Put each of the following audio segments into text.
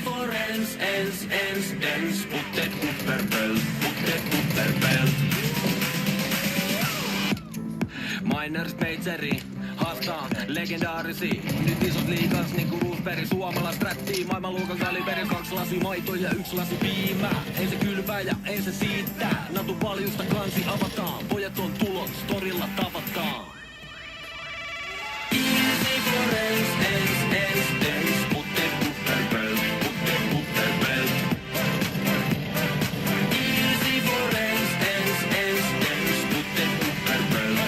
for ens, puttet upperbelt. Miners Majori haastaa legendaarisi. Nyt isot liigas niinku Roosberg, suomalais rättii. Maailmanluokan kaliberi, 2 lasi maitoa ja 1 lasi piimää. En se kylvää ja en se siittää. Natu paljusta kansi avataan. Pojat on tulot, storilla tavataan. Easy for ens, puttet upperbelt. Easy for ens, puttet upperbelt.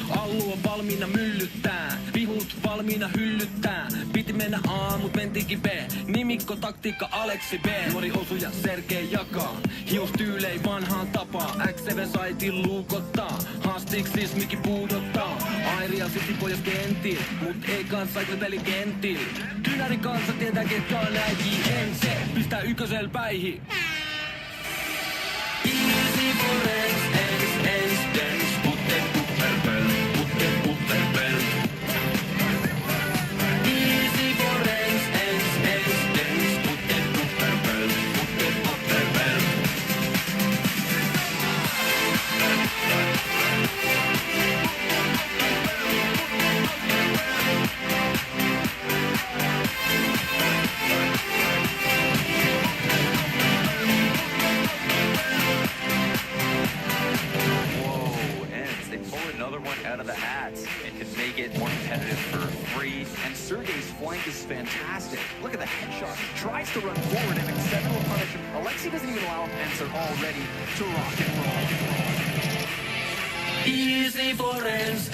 Allu on valmiina myllyttää, vihut valmiina hyllyttää. Piti mennä A, mut mentiinkin B. Nimikko, taktiikka, Aleksi B. Nuori osuja, Sergei jakaa. Hiustyylei vanhaan tapaa. X7 saitin luukottaa. Haastiksis miki puudottaa. Airia siti pojas kentiin, mut ei kanssa peli kentiin. Kynärin kanssa tietää ketkä on näikin. En se pistää ykkösel päihin. Easy for ens, puttet upperbelt. Easy for ens, puttet upperbelt. Out of the hats and can make it more competitive for free. And Sergei's flank is fantastic. Look at the headshot. He tries to run forward and X7 will punish him. Alexi doesn't even allow him, and they're all ready to rock and roll. Easy for ens,